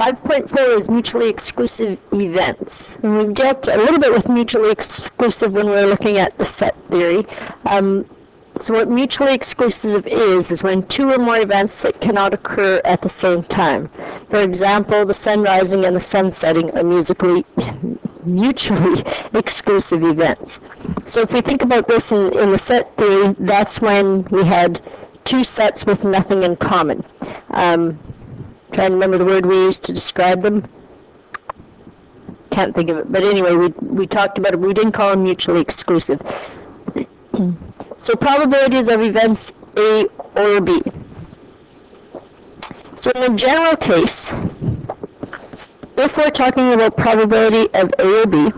5.4 is mutually exclusive events. And we've dealt a little bit with mutually exclusive when we were looking at the set theory. So what mutually exclusive is when two or more events that cannot occur at the same time. For example, the sun rising and the sun setting are mutually exclusive events. So if we think about this in the set theory, that's when we had two sets with nothing in common. Trying to remember the word we used to describe them. Can't think of it. But anyway, we talked about it. We didn't call them mutually exclusive. So probabilities of events A or B. So in the general case, if we're talking about probability of A or B,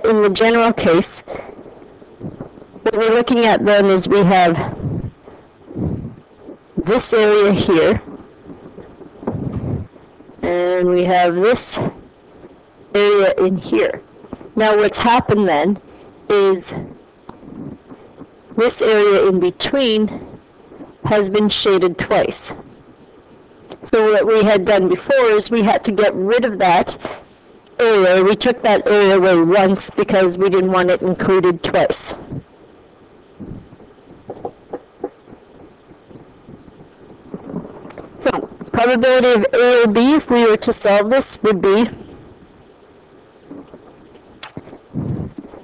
in the general case, what we're looking at then is we have this area here, and we have this area in here. Now what's happened then is this area in between has been shaded twice. So what we had done before is we had to get rid of that area. We took that area away once because we didn't want it included twice. So probability of A or B, if we were to solve this, would be,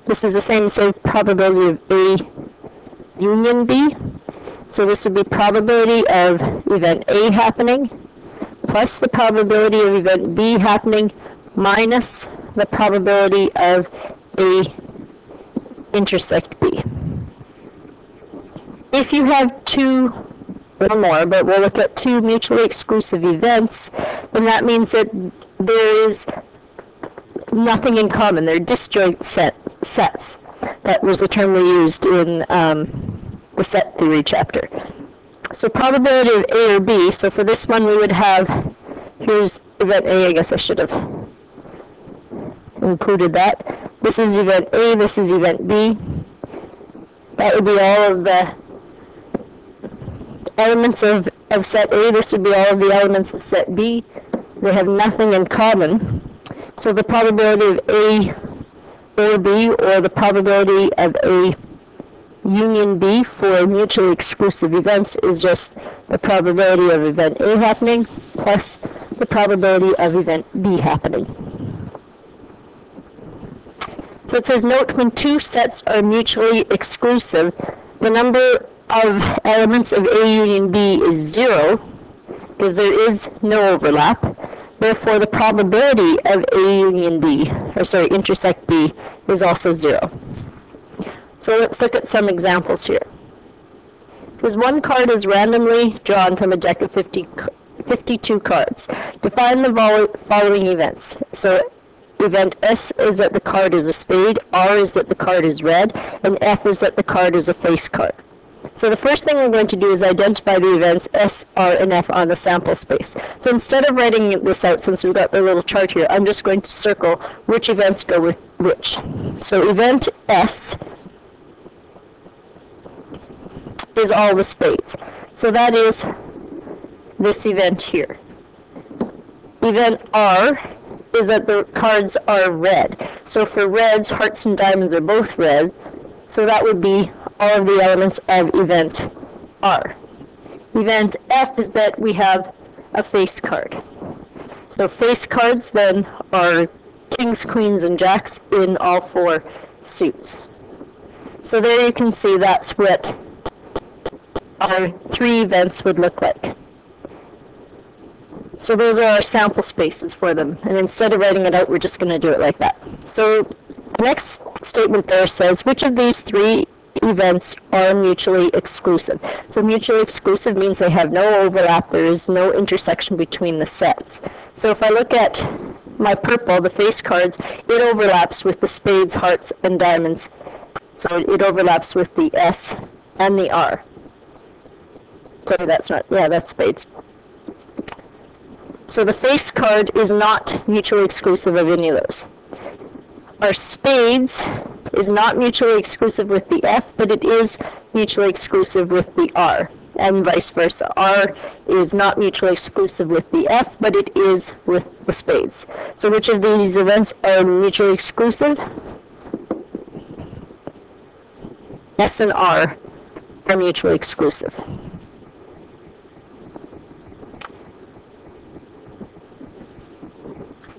this is the same as probability of A union B. So this would be probability of event A happening plus the probability of event B happening minus the probability of A intersect B. If you have two or more, but we'll look at two mutually exclusive events, then that means that there is nothing in common. They're disjoint sets. That was the term we used in the set theory chapter. So probability of A or B, so for this one we would have, here's event A, I guess I should have included that. This is event A, this is event B. That would be all of the elements of set A, this would be all of the elements of set B. They have nothing in common. So the probability of A or B, or the probability of A union B for mutually exclusive events, is just the probability of event A happening plus the probability of event B happening. So it says, note when two sets are mutually exclusive, the number of elements of A union B is 0, because there is no overlap. Therefore, the probability of A union B, or sorry, intersect B, is also 0. So let's look at some examples here. It says one card is randomly drawn from a deck of 52 cards. Define the following events. So event S is that the card is a spade, R is that the card is red, and F is that the card is a face card. So the first thing we're going to do is identify the events S, R, and F on the sample space. So instead of writing this out, since we've got the little chart here, I'm just going to circle which events go with which. So event S is all the spades. So that is this event here. Event R is that the cards are red. So for reds, hearts and diamonds are both red. So that would be all of the elements of event R. Event F is that we have a face card. So face cards then are kings, queens, and jacks in all four suits. So there you can see that's what our three events would look like. So those are our sample spaces for them. And instead of writing it out, we're just going to do it like that. So the next statement there says, which of these three events are mutually exclusive? So mutually exclusive means they have no overlap. There is no intersection between the sets. So if I look at my purple, the face cards, it overlaps with the spades, hearts, and diamonds. So it overlaps with the S and the R. Sorry, that's not, yeah, that's spades. So the face card is not mutually exclusive of any of those. our spades is not mutually exclusive with the F, but it is mutually exclusive with the R, and vice versa. R is not mutually exclusive with the F, but it is with the spades. So which of these events are mutually exclusive? S and R are mutually exclusive.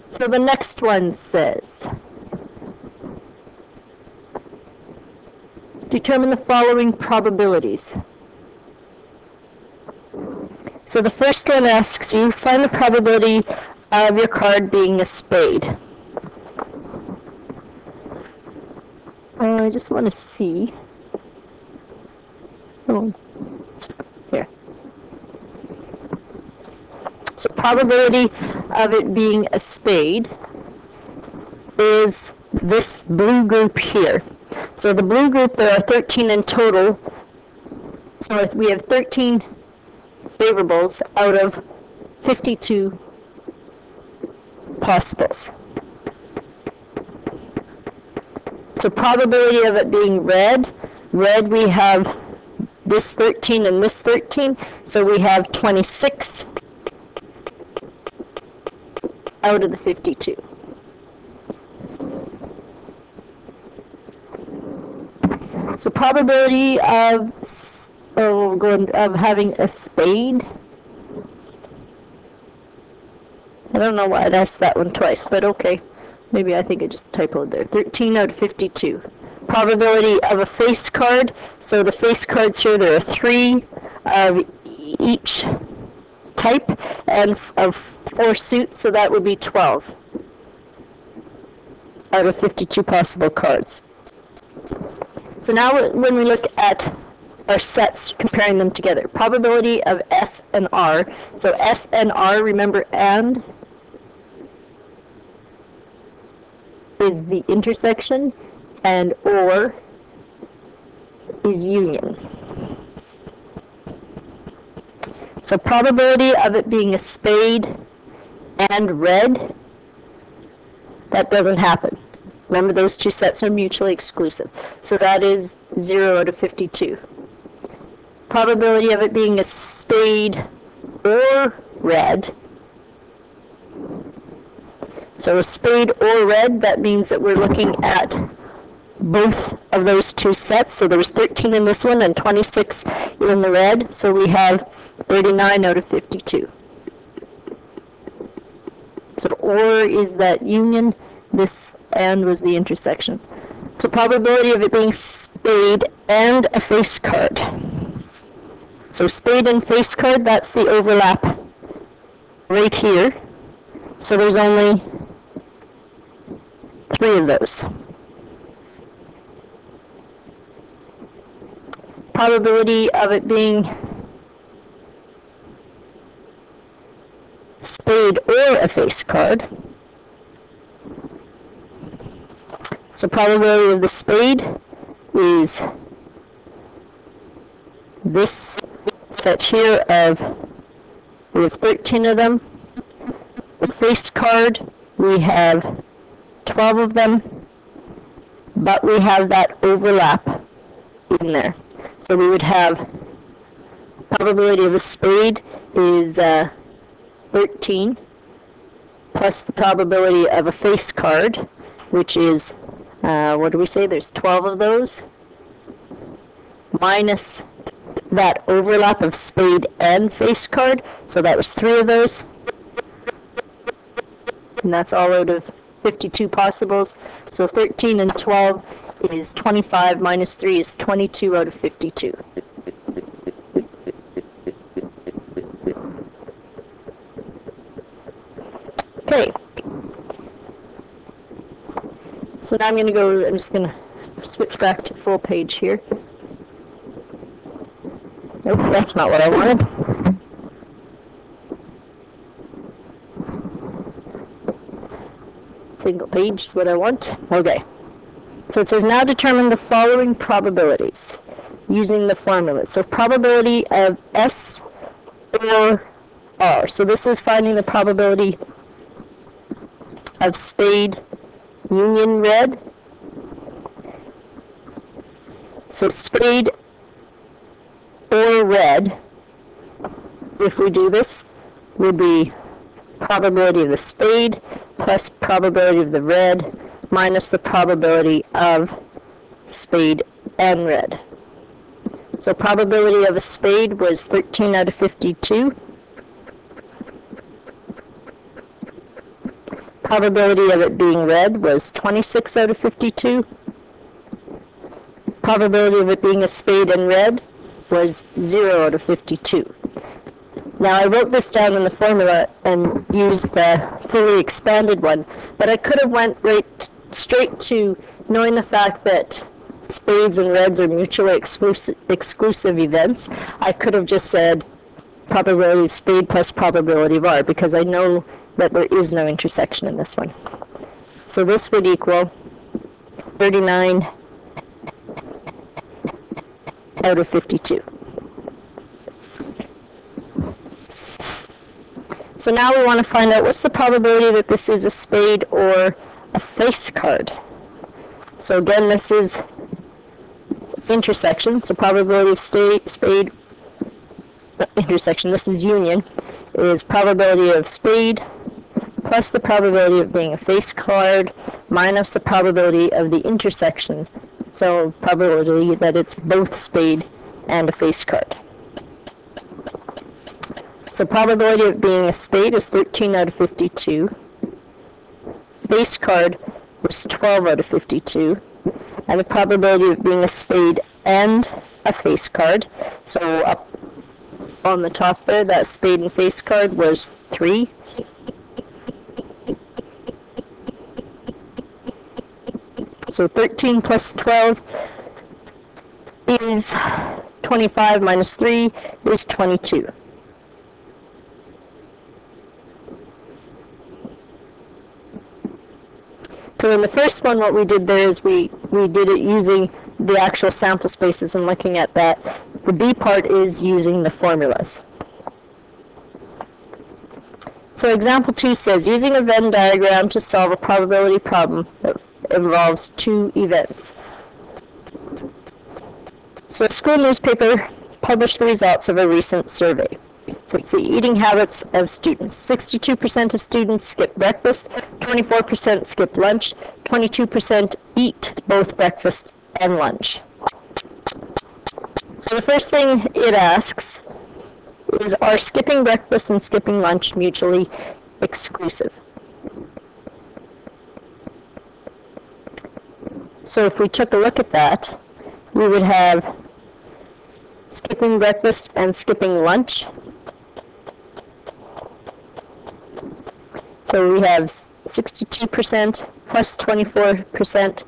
So the next one says, determine the following probabilities. So the first one asks you, find the probability of your card being a spade. I just want to see. Oh, here. So probability of it being a spade is this blue group here. So the blue group, there are 13 in total. So if we have 13 favorables out of 52 possibles. So probability of it being red, we have this 13 and this 13, so we have 26 out of the 52. So probability of having a spade. I don't know why I'd asked that one twice, but okay. Maybe I think I just typoed there. 13 out of 52. Probability of a face card. So the face cards here, there are 3 of each type and of 4 suits, so that would be 12 out of 52 possible cards. So now when we look at our sets, comparing them together, probability of S and R. So S and R, remember, and is the intersection, and or is union. So probability of it being a spade and red, that doesn't happen. Remember, those two sets are mutually exclusive. So that is 0 out of 52. Probability of it being a spade or red. So a spade or red, that means that we're looking at both of those two sets. So there's 13 in this one and 26 in the red. So we have 39 out of 52. So or is that union, this and was the intersection. So probability of it being spade and a face card. So spade and face card, that's the overlap right here. So there's only 3 of those. Probability of it being spade or a face card. So probability of the spade is this set here of, we have 13 of them. The face card, we have 12 of them, but we have that overlap in there. So we would have probability of a spade is 13 plus the probability of a face card, which is, what do we say, there's 12 of those, minus that overlap of spade and face card, so that was 3 of those, and that's all out of 52 possibles. So 13 and 12 is 25, minus 3 is 22 out of 52. Okay. So now I'm just going to switch back to full page here. Nope, that's not what I wanted. Single page is what I want. Okay. So it says now determine the following probabilities using the formula. So probability of S or R. So this is finding the probability of spade union red. So spade or red, if we do this, would be probability of the spade plus probability of the red minus the probability of spade and red. So probability of a spade was 13 out of 52. Probability of it being red was 26 out of 52. Probability of it being a spade and red was 0 out of 52. Now I wrote this down in the formula and used the fully expanded one, but I could have went straight to knowing the fact that spades and reds are mutually exclusive events. I could have just said probability of spade plus probability of R, because I know that there is no intersection in this one. So this would equal 39 out of 52. So now we want to find out what's the probability that this is a spade or a face card. So again, this is intersection, so probability of spade, intersection, this is union, is probability of spade plus the probability of being a face card minus the probability of the intersection, so probability that it's both spade and a face card. So probability of being a spade is 13 out of 52. Face card was 12 out of 52. And the probability of being a spade and a face card, so up on the top there, that spade and face card was 3. So 13 plus 12 is 25 minus 3 is 22. So in the first one, what we did there is we did it using the actual sample spaces and looking at that. The B part is using the formulas. So example 2 says, using a Venn diagram to solve a probability problem that involves 2 events. So a school newspaper published the results of a recent survey. So it's the eating habits of students. 62% of students skip breakfast, 24% skip lunch, 22% eat both breakfast and lunch. So the first thing it asks is, are skipping breakfast and skipping lunch mutually exclusive? So if we took a look at that, we would have skipping breakfast and skipping lunch. So we have 62% plus 24%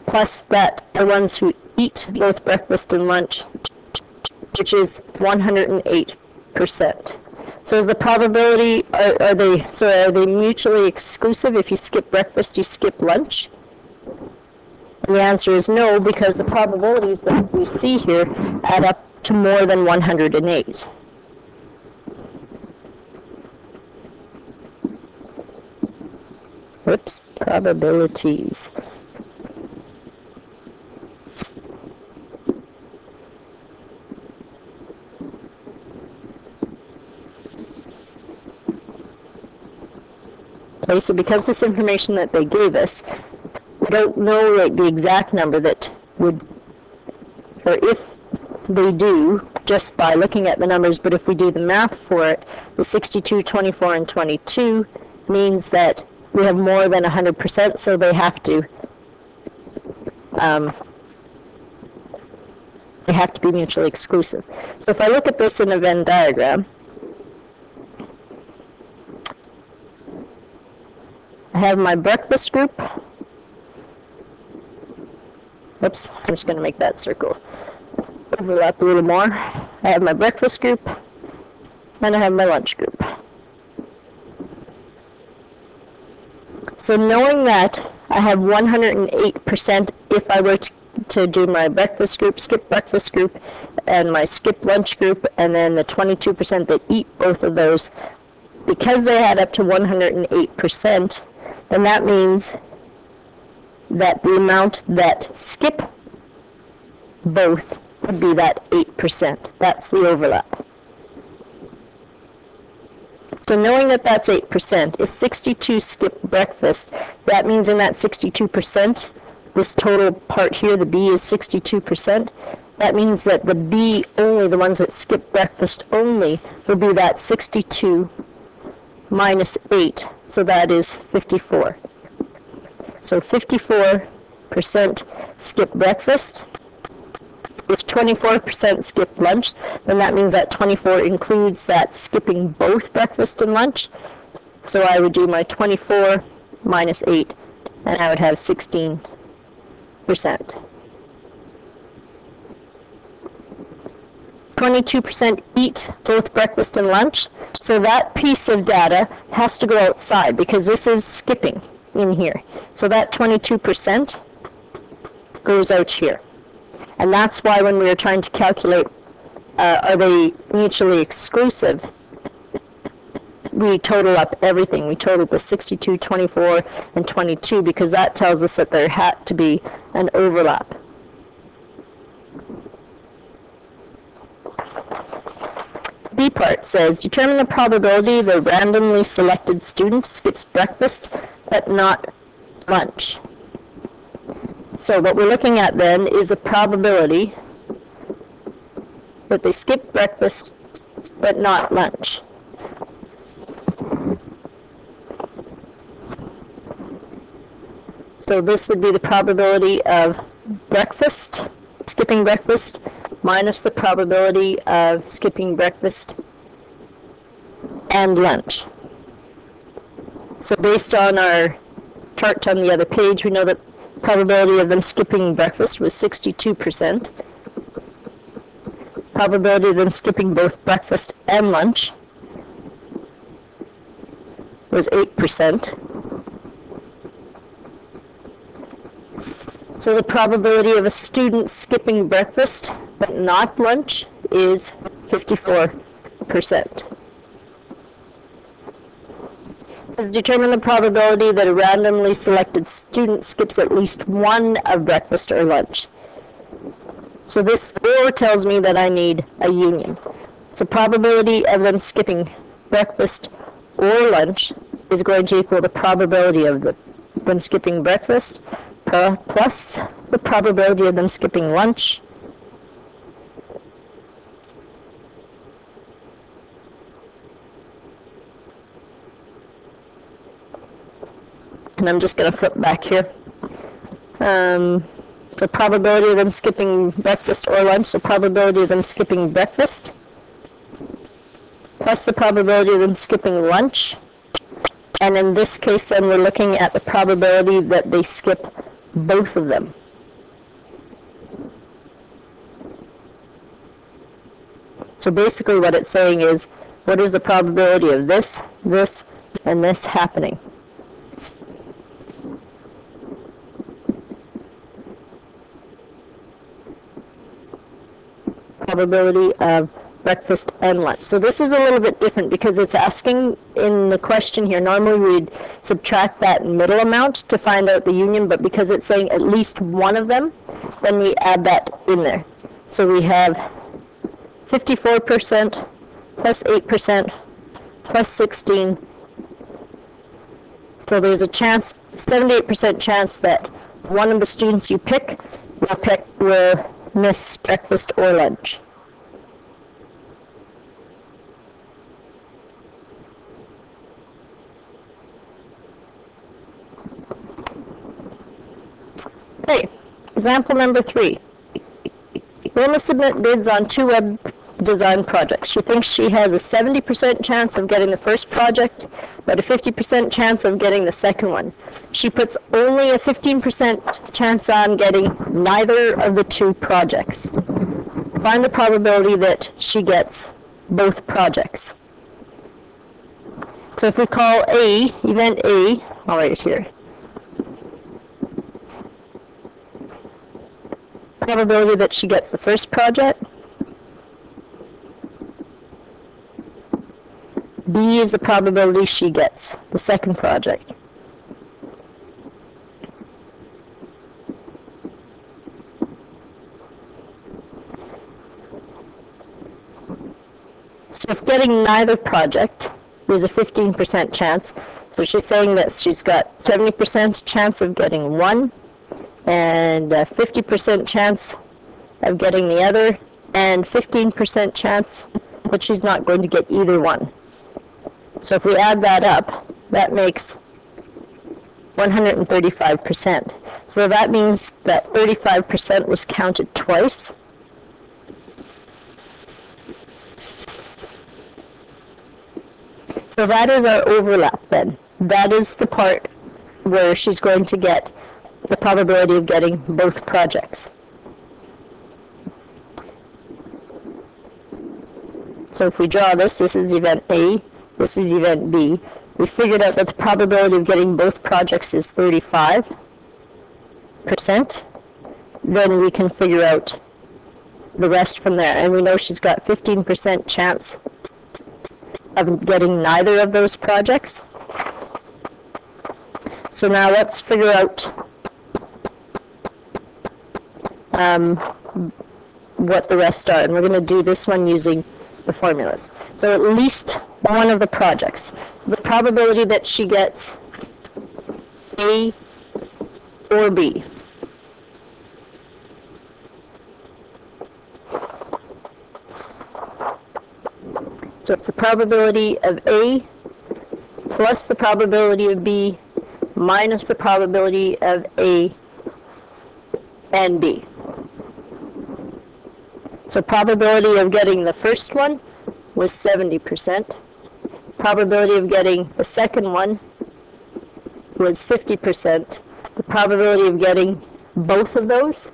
plus that the ones who eat both breakfast and lunch, which is 108%. So is the probability, are they mutually exclusive? If you skip breakfast, you skip lunch? And the answer is no, because the probabilities that we see here add up to more than 108. Whoops, probabilities. Okay, so because this information that they gave us, we don't know like the exact number that would, or if they do, just by looking at the numbers, but if we do the math for it, the 62, 24, and 22 means that we have more than 100%, so they have to be mutually exclusive. So if I look at this in a Venn diagram, I have my breakfast group. Oops, I'm just going to make that circle overlap a little more. I have my breakfast group, and I have my lunch group. So knowing that I have 108% if I were to do my breakfast group, skip breakfast group, and my skip lunch group, and then the 22% that eat both of those, because they add up to 108%, then that means that the amount that skip both would be that 8%. That's the overlap. So knowing that that's 8%, if 62 skip breakfast, that means in that 62%, this total part here, the B is 62%. That means that the B only, the ones that skip breakfast only, will be that 62 minus 8. So that is 54. So 54% skip breakfast. If 24% skip lunch, then that means that 24 includes that skipping both breakfast and lunch. So I would do my 24 minus 8, and I would have 16%. 22% eat both breakfast and lunch. So that piece of data has to go outside because this is skipping in here. So that 22% goes out here. And that's why when we were trying to calculate are they mutually exclusive, we total up everything. We totaled the 62, 24, and 22 because that tells us that there had to be an overlap. B part says, determine the probability the randomly selected student skips breakfast but not lunch. So what we're looking at then is a probability that they skip breakfast but not lunch. So this would be the probability of breakfast, skipping breakfast, minus the probability of skipping breakfast and lunch. So based on our chart on the other page, we know that the probability of them skipping breakfast was 62%. Probability of them skipping both breakfast and lunch was 8%. So the probability of a student skipping breakfast but not lunch is 54%. It says determine the probability that a randomly selected student skips at least one of breakfast or lunch. So this or tells me that I need a union. So probability of them skipping breakfast or lunch is going to equal the probability of them skipping breakfast plus the probability of them skipping lunch and I'm just going to flip back here. So probability of them skipping breakfast or lunch, so probability of them skipping breakfast plus the probability of them skipping lunch. And in this case then we're looking at the probability that they skip both of them. So basically what it's saying is, what is the probability of this, this, and this happening? Probability of breakfast and lunch. So this is a little bit different because it's asking in the question here, normally we'd subtract that middle amount to find out the union, but because it's saying at least one of them, then we add that in there. So we have 54% plus 8% plus 16. So there's a chance, 78% chance that one of the students you pick will miss breakfast or lunch. Okay, example number 3. Wilma submit bids on 2 web design projects. She thinks she has a 70% chance of getting the first project, but a 50% chance of getting the second one. She puts only a 15% chance on getting neither of the 2 projects. Find the probability that she gets both projects. So if we call A, event A, I'll write it here. Probability that she gets the first project. B is the probability she gets the second project. getting neither project, there's a 15% chance. So she's saying that she's got 70% chance of getting one, and a 50% chance of getting the other, and 15% chance that she's not going to get either one. So if we add that up, that makes 135%. So that means that 35% was counted twice. So that is our overlap then. That is the part where she's going to get the probability of getting both projects. So if we draw this, this is event A, this is event B. We figured out that the probability of getting both projects is 35%. Then we can figure out the rest from there. And we know she's got 15% chance of getting neither of those projects. So now let's figure out what the rest are. And we're going to do this one using the formulas. So at least one of the projects. So the probability that she gets A or B. So it's the probability of A plus the probability of B minus the probability of A and B. So probability of getting the first one was 70%. Probability of getting the second one was 50%. The probability of getting both of those,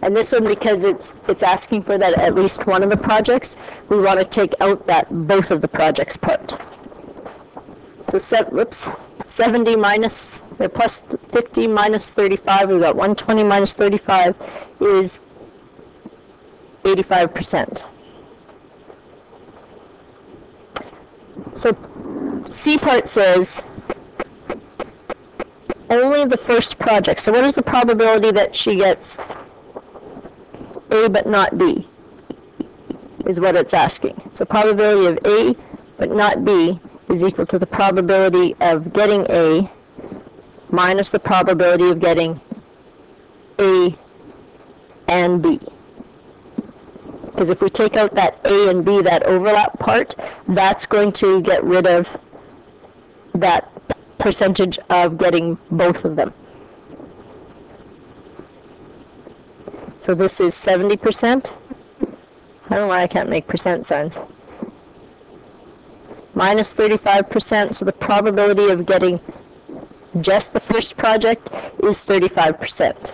and this one, because it's asking for that at least one of the projects, we want to take out that both of the projects part. So 70 minus, or plus 50 minus 35, we've got 120 minus 35 is 85%. So C part says only the first project. So what is the probability that she gets A but not B, is what it's asking. So probability of A but not B is equal to the probability of getting A minus the probability of getting A and B. Because if we take out that A and B, that overlap part, that's going to get rid of that percentage of getting both of them. So this is 70%. I don't know why I can't make percent signs. Minus 35%, so the probability of getting just the first project is 35%.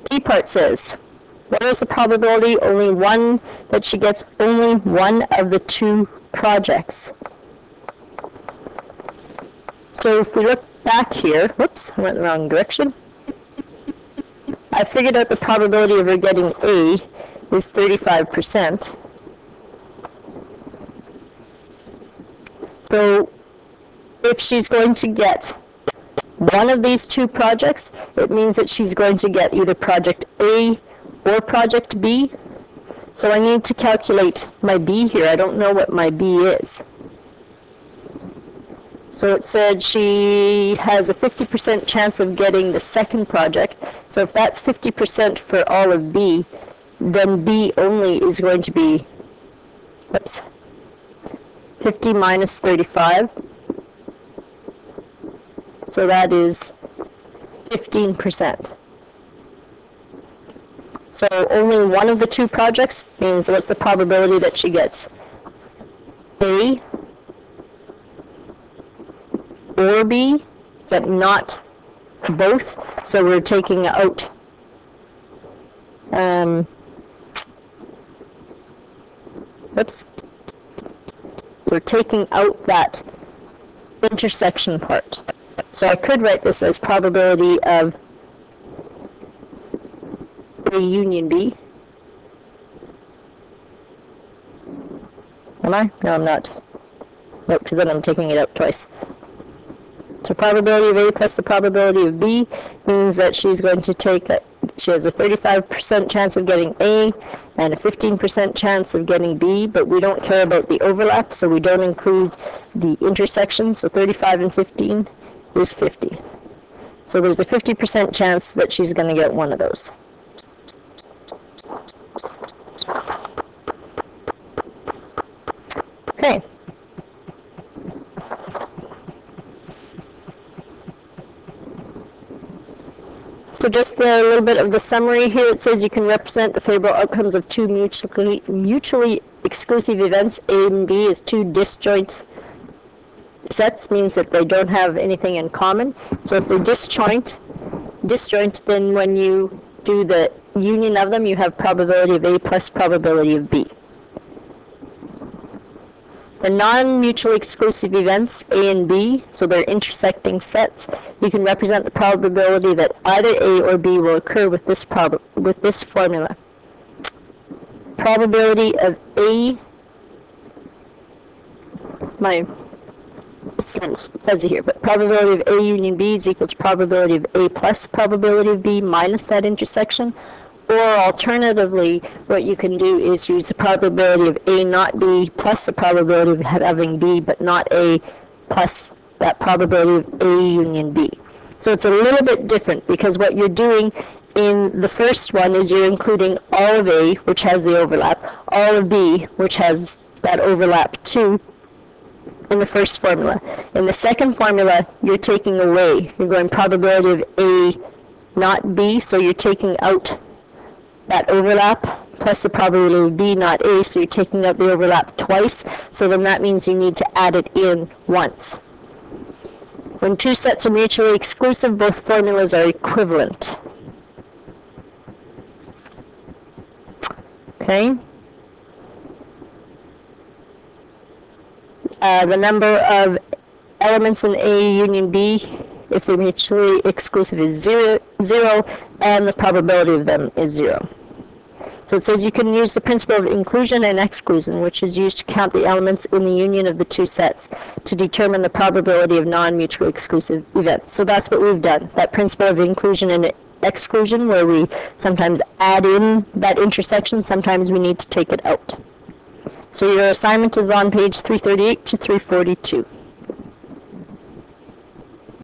D part says, what is the probability only one that she gets only one of the two projects? So if we look back here, whoops, I went the wrong direction. I figured out the probability of her getting A is 35%. So if she's going to get one of these two projects, it means that she's going to get either project A or project B. So I need to calculate my B here. I don't know what my B is. So it said she has a 50% chance of getting the second project. So if that's 50% for all of B, then B only is going to be, whoops, 50 minus 35. So that is 15%. So only one of the two projects means what's the probability that she gets A or B, but not both. So we're taking out we're taking out that intersection part. So I could write this as probability of A union B. Am I? No, I'm not. Nope, because then I'm taking it out twice. So probability of A plus the probability of B means that she's going to she has a 35% chance of getting A and a 15% chance of getting B, but we don't care about the overlap, so we don't include the intersection. So 35 and 15 is 50. So there's a 50% chance that she's going to get one of those. Okay. So just a little bit of the summary here. It says you can represent the favorable outcomes of two mutually exclusive events. A and B is two disjoint sets, means that they don't have anything in common. So if they're disjoint, then when you do the union of them, you have probability of A plus probability of B. The non-mutually exclusive events, A and B, so they're intersecting sets, you can represent the probability that either A or B will occur with this formula. Probability of A, it's kind of fuzzy here, but probability of A union B is equal to probability of A plus probability of B minus that intersection. Or alternatively, what you can do is use the probability of A not B plus the probability of having B, but not A plus that probability of A union B. So it's a little bit different, because what you're doing in the first one is you're including all of A, which has the overlap, all of B, which has that overlap too, in the first formula. In the second formula, you're taking away. You're going probability of A not B, so you're taking out that overlap, plus the probability of B not A, so you're taking out the overlap twice, so then that means you need to add it in once. When two sets are mutually exclusive, both formulas are equivalent. Okay? The number of elements in A union B, if they're mutually exclusive, is zero, and the probability of them is 0. So it says you can use the principle of inclusion and exclusion, which is used to count the elements in the union of the two sets to determine the probability of non-mutually exclusive events. So that's what we've done, that principle of inclusion and exclusion, where we sometimes add in that intersection, sometimes we need to take it out. So your assignment is on page 338 to 342.